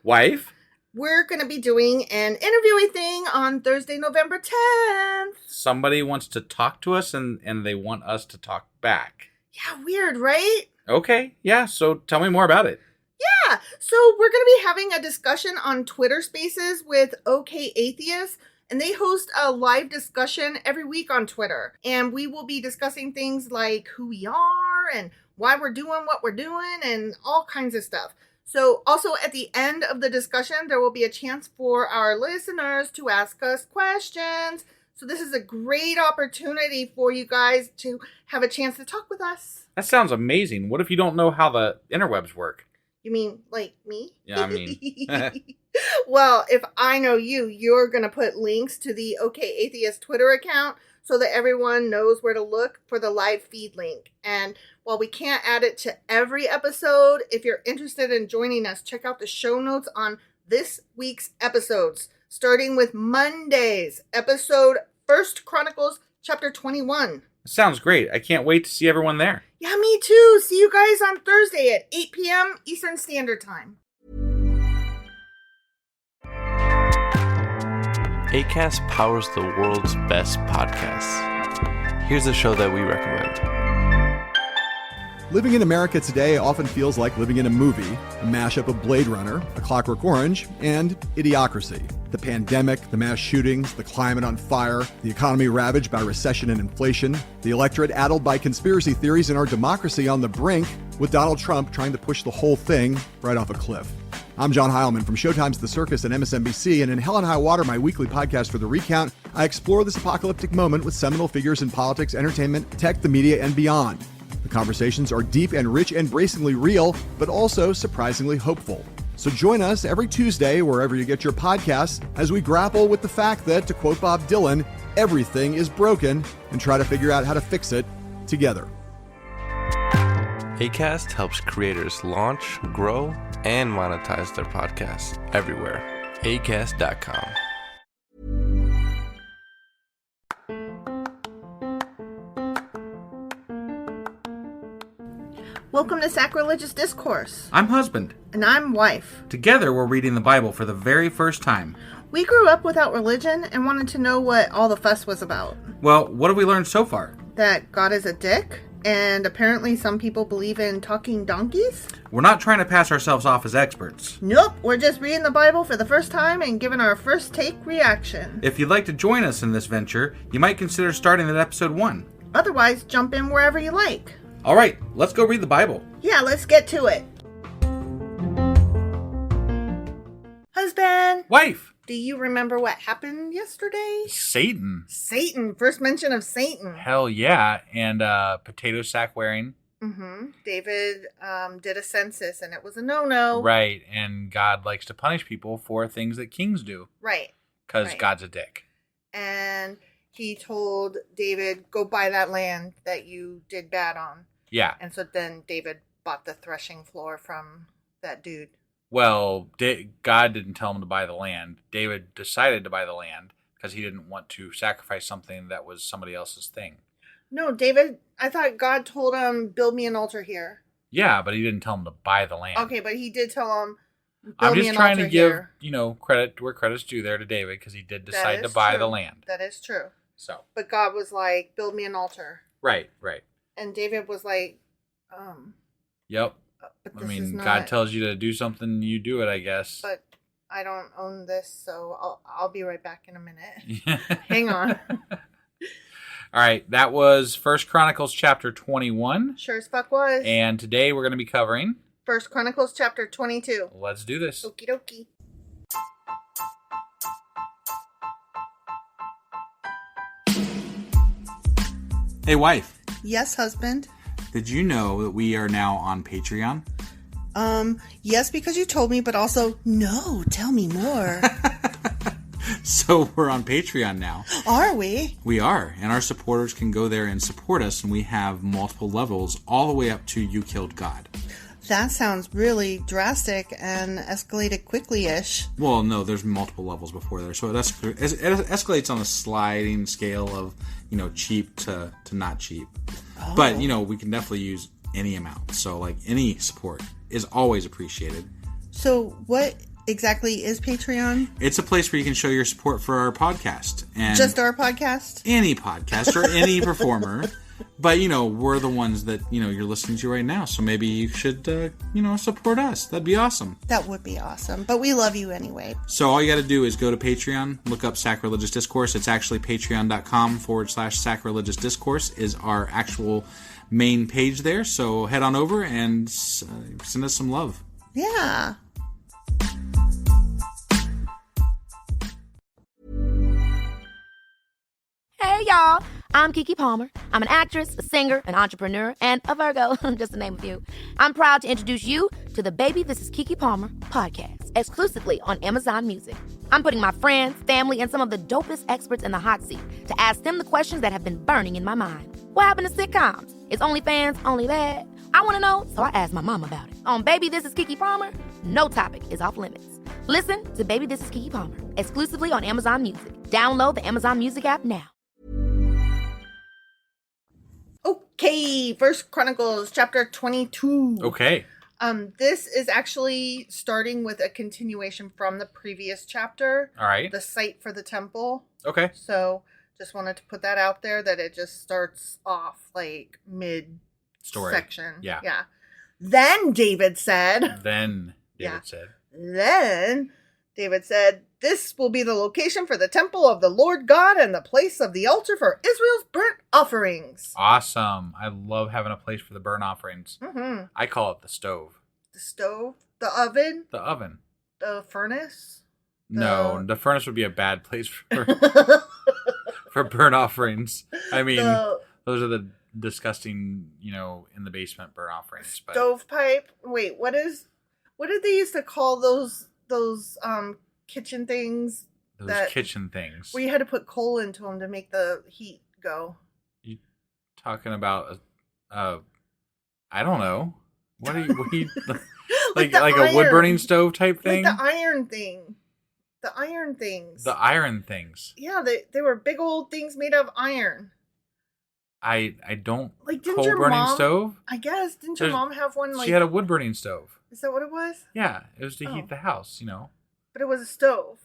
Wife? We're going to be doing an interviewing thing on Thursday, November 10th. Somebody wants to talk to us and they want us to talk back. Yeah, weird, right? Okay, yeah, so tell me more about it. Yeah, so we're going to be having a discussion on Twitter Spaces with OK Atheists, and they host a live discussion every week on Twitter. And we will be discussing things like who we are and why we're doing what we're doing and all kinds of stuff. So also at the end of the discussion, there will be a chance for our listeners to ask us questions. So this is a great opportunity for you guys to have a chance to talk with us. That sounds amazing. What if you don't know how the interwebs work? You mean like me? Yeah, I mean. Well, if I know you, you're going to put links to the OK Atheist Twitter account so that everyone knows where to look for the live feed link. And while we can't add it to every episode, if you're interested in joining us, check out the show notes on this week's episodes, starting with Monday's episode, 1 Chronicles chapter 21. Sounds great. I can't wait to see everyone there. Yeah, me too. See you guys on Thursday at 8 p.m. Eastern Standard Time. Acast powers the world's best podcasts. Here's a show that we recommend. Living in America today often feels like living in a movie, a mashup of Blade Runner, A Clockwork Orange, and Idiocracy. The pandemic, the mass shootings, the climate on fire, the economy ravaged by recession and inflation, the electorate addled by conspiracy theories, and our democracy on the brink, with Donald Trump trying to push the whole thing right off a cliff. I'm John Heilman from Showtime's The Circus and MSNBC, and in Hell and High Water, my weekly podcast for The Recount, I explore this apocalyptic moment with seminal figures in politics, entertainment, tech, the media, and beyond. The conversations are deep and rich and bracingly real, but also surprisingly hopeful. So join us every Tuesday, wherever you get your podcasts, as we grapple with the fact that, to quote Bob Dylan, everything is broken, and try to figure out how to fix it together. Acast helps creators launch, grow, and monetize their podcasts everywhere. Acast.com. Welcome to Sacrilegious Discourse. I'm husband. And I'm wife. Together, we're reading the Bible for the very first time. We grew up without religion and wanted to know what all the fuss was about. Well, what have we learned so far? That God is a dick, and apparently some people believe in talking donkeys. We're not trying to pass ourselves off as experts. Nope, we're just reading the Bible for the first time and giving our first take reaction. If you'd like to join us in this venture, you might consider starting at episode 1. Otherwise, jump in wherever you like. All right, let's go read the Bible. Yeah, let's get to it. Husband. Wife. Do you remember what happened yesterday? Satan. Satan. First mention of Satan. Hell yeah. And potato sack wearing. Mm-hmm. David did a census and it was a no-no. Right. And God likes to punish people for things that kings do. Right. Because God's a dick. And he told David, go buy that land that you did bad on. Yeah. And so then David bought the threshing floor from that dude. Well, God didn't tell him to buy the land. David decided to buy the land because he didn't want to sacrifice something that was somebody else's thing. No, David, I thought God told him, build me an altar here. Yeah, but he didn't tell him to buy the land. Okay, but he did tell him, I'm just trying to give, here. Credit where credit's due there to David because he did decide to buy the land. That is true. So, but God was like, build me an altar. Right. And David was like, Yep. But I mean, God tells you to do something, you do it, I guess. But I don't own this, so I'll be right back in a minute. Hang on. All right, that was 1 Chronicles chapter 21. Sure as fuck was. And today we're going to be covering 1 Chronicles chapter 22. Let's do this. Okie dokie. Hey, wife. Yes, husband. Did you know that we are now on Patreon? Yes, because you told me, but also, no, tell me more. So we're on Patreon now. Are we? We are, and our supporters can go there and support us, and we have multiple levels all the way up to You Killed God. That sounds really drastic and escalated quickly-ish. Well, no, there's multiple levels before there, so it escalates on a sliding scale of, cheap to not cheap. Oh. But, we can definitely use any amount, so, any support is always appreciated. So what exactly is Patreon? It's a place where you can show your support for our podcast. And Just our podcast? any podcast or any performer. But, we're the ones that, you're listening to right now. So maybe you should, support us. That'd be awesome. That would be awesome. But we love you anyway. So all you got to do is go to Patreon, look up Sacrilegious Discourse. It's actually patreon.com/sacrilegious discourse is our actual main page there. So head on over and send us some love. Yeah. Hey, y'all. I'm Keke Palmer. I'm an actress, a singer, an entrepreneur, and a Virgo, just to name a few. I'm proud to introduce you to the Baby This Is Keke Palmer podcast, exclusively on Amazon Music. I'm putting my friends, family, and some of the dopest experts in the hot seat to ask them the questions that have been burning in my mind. What happened to sitcoms? Is OnlyFans only bad? I want to know, so I asked my mom about it. On Baby This Is Keke Palmer, no topic is off limits. Listen to Baby This Is Keke Palmer, exclusively on Amazon Music. Download the Amazon Music app now. Okay, First Chronicles chapter 22. Okay. This is actually starting with a continuation from the previous chapter. All right. The site for the temple. Okay. So just wanted to put that out there that it just starts off like mid Story. section. Yeah. Yeah. Then David said, Then David said, this will be the location for the temple of the Lord God and the place of the altar for Israel's burnt offerings. Awesome. I love having a place for the burnt offerings. Mm-hmm. I call it the stove. The stove, the oven, The oven. the furnace. No, the furnace would be a bad place for for burnt offerings. I mean, those are the disgusting, in the basement burnt offerings. But Stovepipe. Wait, what did they used to call those kitchen things? those kitchen things. Where you had to put coal into them to make the heat go. You talking about? I don't know. What are you like a wood burning stove type thing? Like the iron thing. The iron things. The iron things. Yeah, they were big old things made of iron. I don't Like, didn't coal your burning mom, stove. I guess. Didn't your mom have one? Like, She had a wood burning stove. Is that what it was? Yeah, it was to Oh. heat the house. But it was a stove.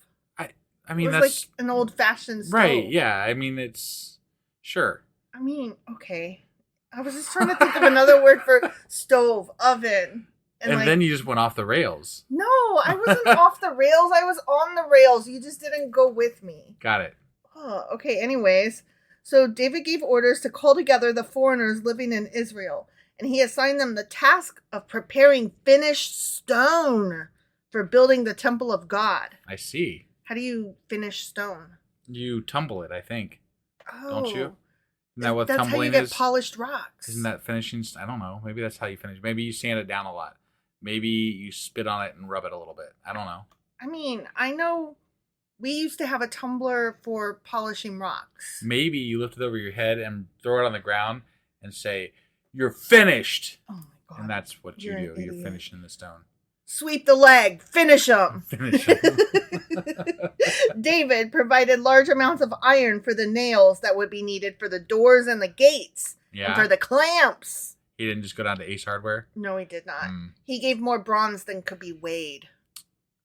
I mean, it was that's like an old-fashioned stove. right. Yeah, I mean, it's sure. I mean, okay. I was just trying to think of another word for stove, oven. And then you just went off the rails. No, I wasn't off the rails. I was on the rails. You just didn't go with me. Got it. Oh, okay, anyways. So David gave orders to call together the foreigners living in Israel, and he assigned them the task of preparing finished stone for building the temple of God. I see. How do you finish stone? You tumble it, I think. Oh. Don't you? Isn't that what that's how you tumbling get is? polished rocks. Isn't that finishing? I don't know. Maybe that's how you finish. Maybe you sand it down a lot. Maybe you spit on it and rub it a little bit. I don't know. I mean, I know we used to have a tumbler for polishing rocks. Maybe you lift it over your head and throw it on the ground and say, "You're finished." Oh my God. And that's what you You're an do. You're idiot. finishing the stone. Sweep the leg. Finish them. Finish it. David provided large amounts of iron for the nails that would be needed for the doors and the gates. Yeah. And for the clamps. He didn't just go down to Ace Hardware. No, he did not. Mm. He gave more bronze than could be weighed.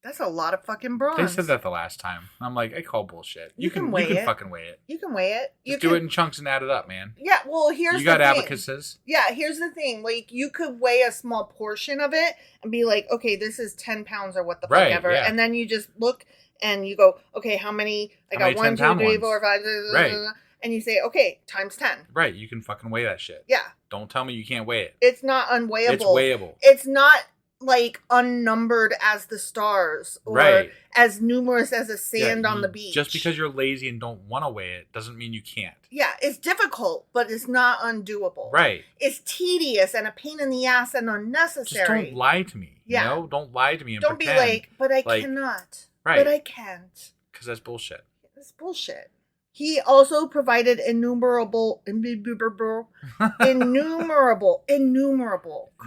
That's a lot of fucking bronze. They said that the last time. I'm like, I call bullshit. You can weigh You can it. fucking weigh it. You can weigh it. Just do it in chunks and add it up, man. Yeah, well, here's You got the thing. abacuses. Yeah, here's the thing. Like, you could weigh a small portion of it and be like, okay, this is 10 pounds or what the fuck Right, ever. yeah. And then you just look and you go, okay, how many? I How got many 1, 2, 10-pound 3, ones? 4, 5. Right. And you say, okay, times 10. Right, you can fucking weigh that shit. Yeah. Don't tell me you can't weigh it. It's not unweighable. It's weighable. It's not like unnumbered as the stars or Right. as numerous as the sand Yeah, on the beach. Just because you're lazy and don't want to weigh it doesn't mean you can't. Yeah, it's difficult, but it's not undoable. Right. It's tedious and a pain in the ass and unnecessary. Just don't lie to me. Yeah. You know? Don't lie to me and Don't pretend. be like, but I like- cannot. Right. But I can't. Because that's bullshit. It's bullshit. He also provided innumerable, could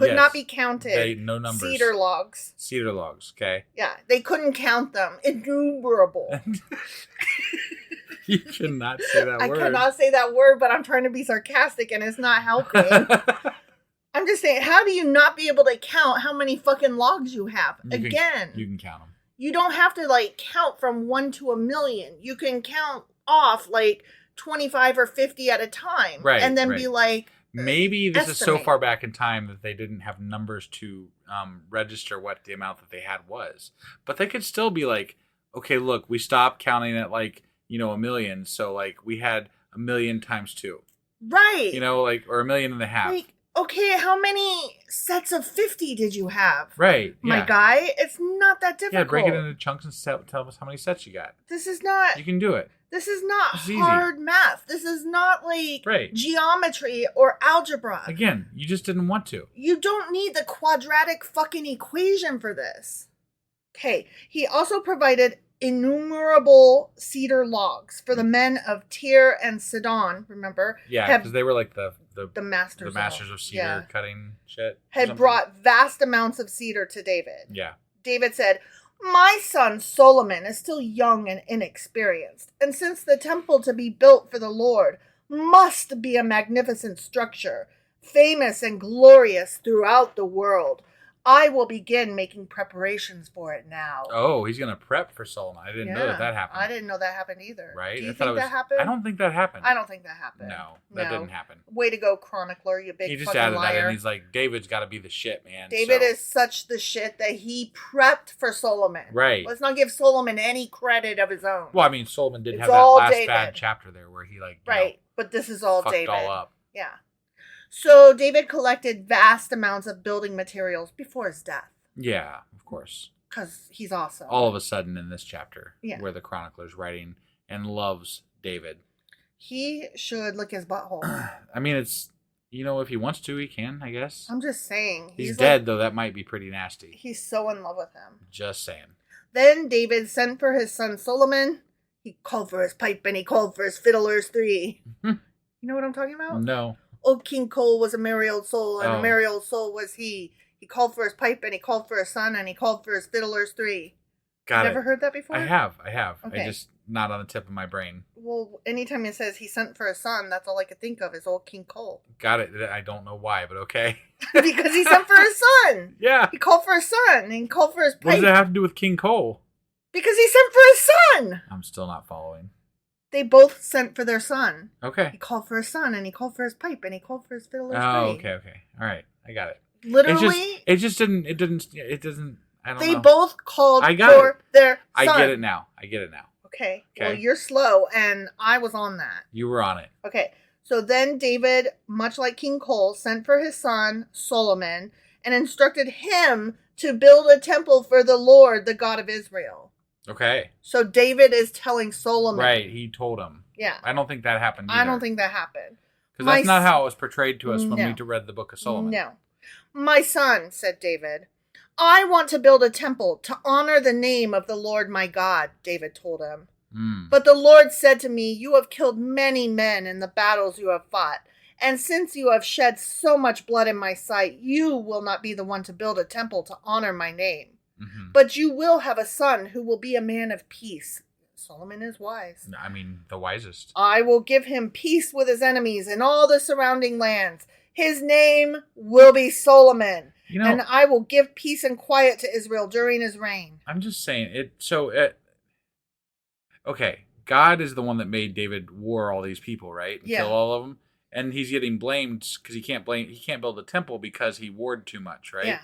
Yes. not be counted. No numbers. Cedar logs. Cedar logs, okay? Yeah, they couldn't count them. Innumerable. You cannot say that I word. cannot say that word, but I'm trying to be sarcastic and it's not helping. I'm just saying, how do you not be able to count how many fucking logs you have? You Again. can count them. you don't have to like count from 1 to 1,000,000. You can count off like 25 or 50 at a time. Right. And then be like, maybe this is so estimate. far back in time that they didn't have numbers to register what the amount that they had was. But they could still be like, okay, look, we stopped counting at like, 1,000,000. So like we had 1,000,000 times 2. Right. Like, or 1.5 million. Like, okay, how many sets of 50 did you have? Right. My guy, it's not that difficult. Yeah, break it into chunks and tell us how many sets you got. This is not... You can do it. This is not It's easy. hard math. This is not like geometry or algebra. Again, you just didn't want to. You don't need the quadratic fucking equation for this. Okay, he also provided innumerable cedar logs for the men of Tyre and Sidon, remember? Yeah, because they were like the masters of cedar cutting shit. Had brought vast amounts of cedar to David. Yeah. David said, "My son Solomon is still young and inexperienced, and since the temple to be built for the Lord must be a magnificent structure, famous and glorious throughout the world, I will begin making preparations for it now." Oh, he's going to prep for Solomon. I didn't know that happened. I didn't know that happened either. Right? Do you think that happened? I don't think that happened. I don't think that happened. No, that didn't happen. Way to go, chronicler, you big fucking liar. He just added that in. He's like, David's got to be the shit, man. David is such the shit that he prepped for Solomon. Right. Let's not give Solomon any credit of his own. Well, I mean, Solomon did It's have that all last David. bad chapter there where he but this is all fucked David. all up. Yeah. So David collected vast amounts of building materials before his death. Yeah, of course. Because he's awesome. All of a sudden in this chapter, Yeah. where the chronicler's writing and loves David. He should lick his butthole. I mean, it's, if he wants to, he can, I guess. I'm just saying. He's dead, though. That might be pretty nasty. He's so in love with him. Just saying. Then David sent for his son Solomon. He called for his pipe and he called for his fiddlers 3. You know what I'm talking about? No. Old King Cole was a merry old soul, and a merry old soul was he. He called for his pipe, and he called for his son, and he called for his fiddlers 3. Got it. Never heard that before? I have. Okay. I just, not on the tip of my brain. Well, anytime it says he sent for his son, that's all I could think of is Old King Cole. Got it. I don't know why, but okay. Because he sent for his son. Yeah. He called for his son, and he called for his pipe. What does that have to do with King Cole? Because he sent for his son. I'm still not following. They both sent for their son. Okay. He called for his son, and he called for his pipe, and he called for his fiddlers 3. Oh, okay. All right. I got it. Literally, it doesn't, I don't know. They both called for their son. I get it now. Okay. Well, you're slow, and I was on that. You were on it. Okay. So then David, much like King Cole, sent for his son Solomon and instructed him to build a temple for the Lord, the God of Israel. Okay. So David is telling Solomon. Right. He told him. Yeah. I don't think that happened either. I don't think that happened. Because that's not how it was portrayed to us when we read the Book of Solomon. No. "My son," said David, "I want to build a temple to honor the name of the Lord my God," David told him. "But the Lord said to me, you have killed many men in the battles you have fought. And since you have shed so much blood in my sight, you will not be the one to build a temple to honor my name. But you will have a son who will be a man of peace." Solomon is wise. I mean, the wisest. "I will give him peace with his enemies in all the surrounding lands. His name will be Solomon. And I will give peace and quiet to Israel during his reign." I'm just saying okay, God is the one that made David war all these people, right? And kill all of them. And he's getting blamed because he can't build a temple because he warred too much, right? Yeah.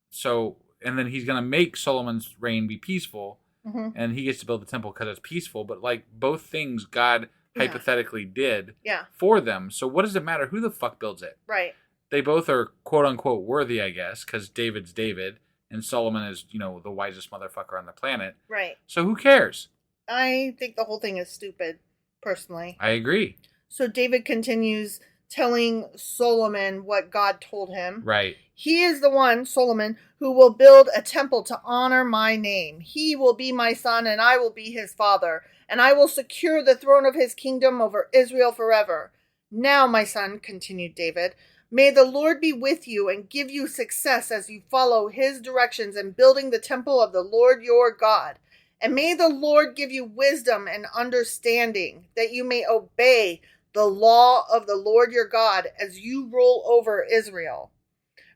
So, and then he's going to make Solomon's reign be peaceful, and he gets to build the temple because it's peaceful. But like both things God hypothetically did for them. So what does it matter who the fuck builds it? Right. They both are quote unquote worthy, I guess, because David's David and Solomon is, the wisest motherfucker on the planet. Right. So who cares? I think the whole thing is stupid, personally. I agree. So David continues telling Solomon what God told him. Right. "He is the one, Solomon, who will build a temple to honor my name. He will be my son, and I will be his father. And I will secure the throne of his kingdom over Israel forever. Now, my son," continued David, "may the Lord be with you and give you success as you follow his directions in building the temple of the Lord your God. And may the Lord give you wisdom and understanding, that you may obey the law of the Lord your God as you rule over Israel.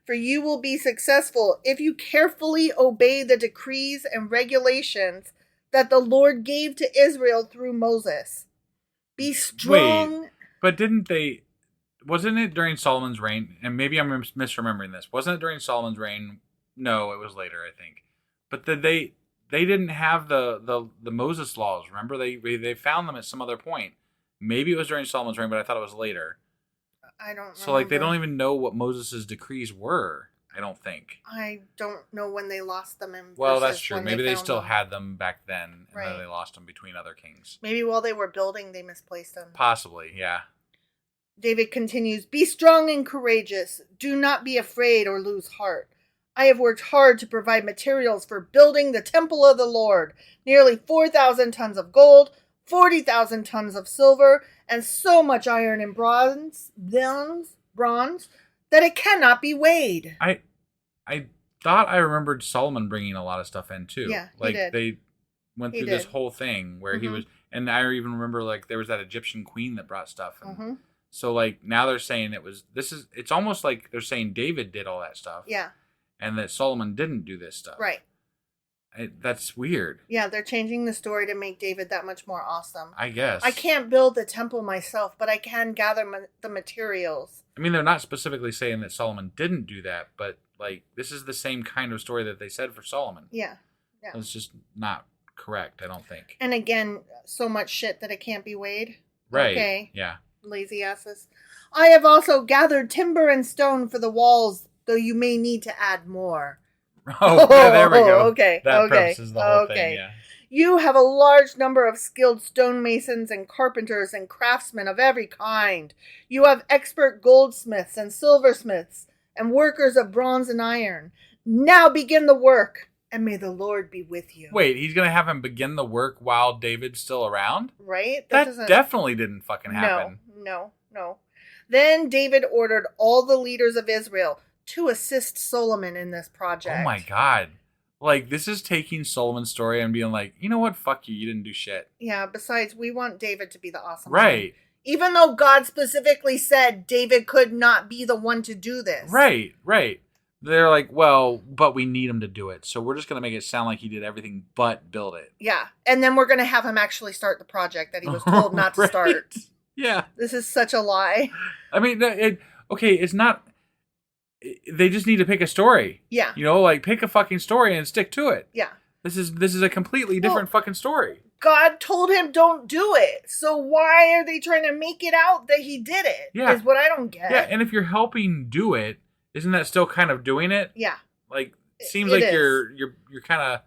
For you will be successful if you carefully obey the decrees and regulations that the Lord gave to Israel through Moses. Be strong. Wait, but wasn't it during Solomon's reign? And maybe I'm misremembering this. Wasn't it during Solomon's reign? No, it was later, I think. But they didn't have the Moses laws. Remember, they found them at some other point. Maybe it was during Solomon's reign, but I thought it was later. I don't So, like, they don't even know what Moses' decrees were, I don't think. I don't know when they lost them. Well, that's true. Maybe they still had them back then, and Right. then they lost them between other kings. Maybe while they were building, they misplaced them. Possibly, yeah. David continues, Be strong and courageous. Do not be afraid or lose heart. I have worked hard to provide materials for building the temple of the Lord. Nearly 4,000 tons of gold, 40,000 tons of silver, and so much iron and bronze that it cannot be weighed. I thought I remembered Solomon bringing a lot of stuff in too. Yeah, he like did. they went He through this did. whole thing where he was, and I even remember like there was that Egyptian queen that brought stuff. And so like now they're saying it's almost like they're saying David did all that stuff. Yeah. And that Solomon didn't do this stuff. Right. That's weird. Yeah, they're changing the story to make David that much more awesome. I guess. I can't build the temple myself, but I can gather the materials. I mean, they're not specifically saying that Solomon didn't do that, but like this is the same kind of story that they said for Solomon. Yeah. Yeah. It's just not correct, I don't think. And again, so much shit that it can't be weighed. Right. Okay. Yeah. Lazy asses. I have also gathered timber and stone for the walls, though you may need to add more. Oh, yeah, there we go. Okay. That okay. prefaces the whole okay. thing, yeah. You have a large number of skilled stonemasons and carpenters and craftsmen of every kind. You have expert goldsmiths and silversmiths and workers of bronze and iron. Now begin the work, and may the Lord be with you. Wait, he's going to have him begin the work while David's still around? Right? That definitely didn't fucking happen. No. Then David ordered all the leaders of Israel to assist Solomon in this project. Oh my God. Like, this is taking Solomon's story and being like, you know what? Fuck you. You didn't do shit. Yeah, besides, we want David to be the awesome Right. one. Even though God specifically said David could not be the one to do this. Right. They're like, well, but we need him to do it. So we're just going to make it sound like he did everything but build it. Yeah, and then we're going to have him actually start the project that he was told not to start. Yeah. This is such a lie. I mean, it's not... They just need to pick a story. Yeah. You know, like pick a fucking story and stick to it. Yeah. This is a completely different fucking story. God told him don't do it. So why are they trying to make it out that he did it? Yeah. Is what I don't get. Yeah, and if you're helping do it, isn't that still kind of doing it? Yeah. Like seems It like is. you're kind of,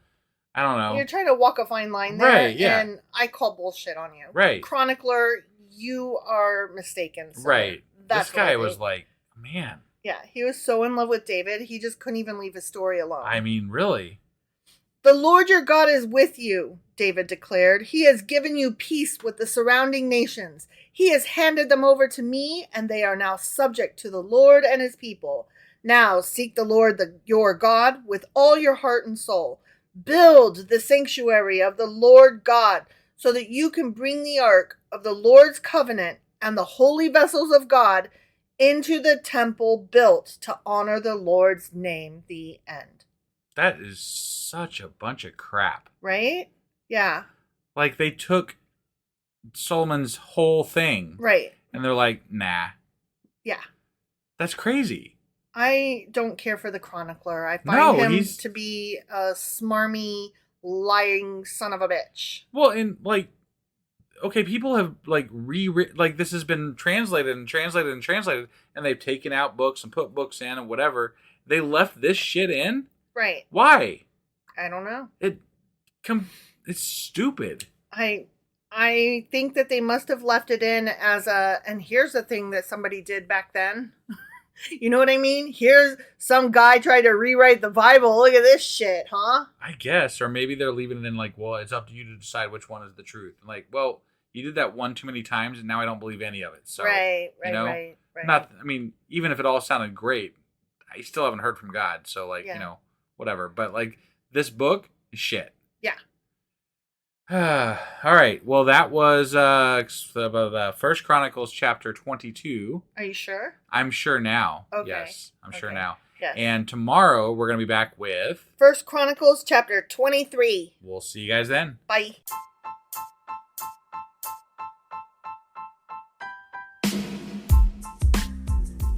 I don't know. You're trying to walk a fine line there. Right, yeah. And I call bullshit on you. Right. Chronicler, you are mistaken. Sir. Right. That's This guy what I was think. like, man. Yeah, he was so in love with David, he just couldn't even leave his story alone. I mean, really? The Lord your God is with you, David declared. He has given you peace with the surrounding nations. He has handed them over to me, and they are now subject to the Lord and his people. Now seek the Lord your God with all your heart and soul. Build the sanctuary of the Lord God so that you can bring the ark of the Lord's covenant and the holy vessels of God into the temple built to honor the Lord's name. The end. That is such a bunch of crap. Right? Yeah. Like they took Solomon's whole thing. Right. And they're like, nah. Yeah. That's crazy. I don't care for the chronicler. I find him to be a smarmy, lying son of a bitch. Well, and like, okay, people have like like this has been translated, and they've taken out books and put books in and whatever. They left this shit in? Right. Why? I don't know. It's stupid. I think that they must have left it in as and here's the thing that somebody did back then. You know what I mean? Here's some guy tried to rewrite the Bible. Look at this shit, huh? I guess. Or maybe they're leaving it in like, well, it's up to you to decide which one is the truth. And like, well, you did that one too many times and now I don't believe any of it. So, right. Not, I mean, even if it all sounded great, I still haven't heard from God. So like, whatever. But like this book is shit. Yeah. All right. Well, that was the First Chronicles chapter 22. Are you sure? I'm sure now. Okay. Yes, I'm sure now. Yes. And tomorrow we're going to be back with... First Chronicles chapter 23. We'll see you guys then. Bye.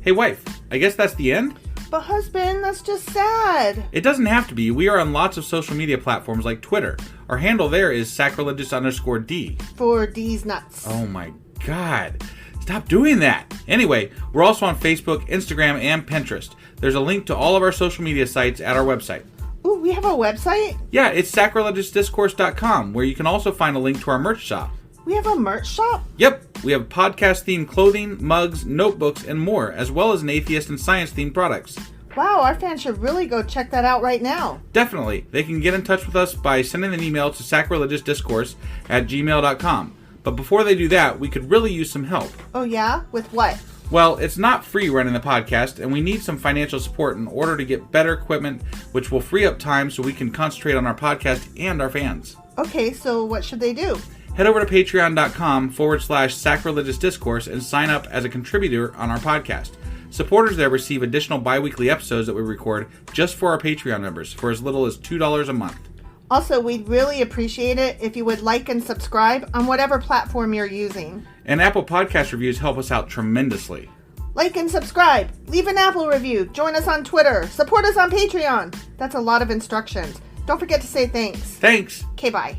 Hey, wife, I guess that's the end? But husband, that's just sad. It doesn't have to be. We are on lots of social media platforms like Twitter. Our handle there is sacrilegious_D. For D's nuts. Oh my God. Stop doing that. Anyway, we're also on Facebook, Instagram, and Pinterest. There's a link to all of our social media sites at our website. Ooh, we have a website? Yeah, it's sacrilegiousdiscourse.com, where you can also find a link to our merch shop. We have a merch shop? Yep, we have podcast-themed clothing, mugs, notebooks, and more, as well as an atheist and science-themed products. Wow, our fans should really go check that out right now. Definitely. They can get in touch with us by sending an email to sacrilegiousdiscourse@gmail.com. But before they do that, we could really use some help. Oh yeah? With what? Well, it's not free running the podcast, and we need some financial support in order to get better equipment, which will free up time so we can concentrate on our podcast and our fans. Okay, so what should they do? Head over to patreon.com/sacrilegiousdiscourse and sign up as a contributor on our podcast. Supporters there receive additional bi-weekly episodes that we record just for our Patreon members for as little as $2 a month. Also, we'd really appreciate it if you would like and subscribe on whatever platform you're using. And Apple Podcast reviews help us out tremendously. Like and subscribe. Leave an Apple review. Join us on Twitter. Support us on Patreon. That's a lot of instructions. Don't forget to say thanks. Thanks. Okay, bye.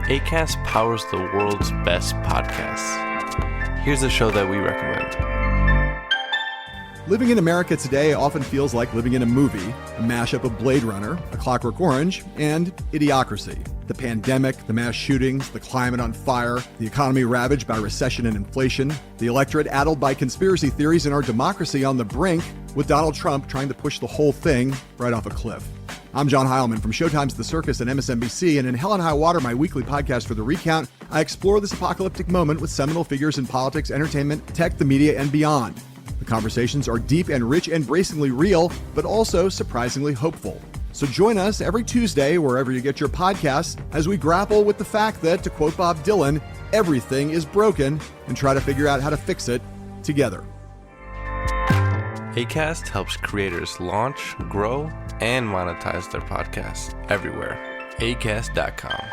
Acast powers the world's best podcasts. Here's a show that we recommend. Living in America today often feels like living in a movie, a mashup of Blade Runner, A Clockwork Orange, and Idiocracy. The pandemic, the mass shootings, the climate on fire, the economy ravaged by recession and inflation, the electorate addled by conspiracy theories, and our democracy on the brink, with Donald Trump trying to push the whole thing right off a cliff. I'm John Heilman from Showtime's The Circus and MSNBC, and in Hell and High Water, my weekly podcast for The Recount, I explore this apocalyptic moment with seminal figures in politics, entertainment, tech, the media, and beyond. The conversations are deep and rich and bracingly real, but also surprisingly hopeful. So join us every Tuesday, wherever you get your podcasts, as we grapple with the fact that, to quote Bob Dylan, everything is broken, and try to figure out how to fix it together. Acast helps creators launch, grow, and monetize their podcasts everywhere. Acast.com.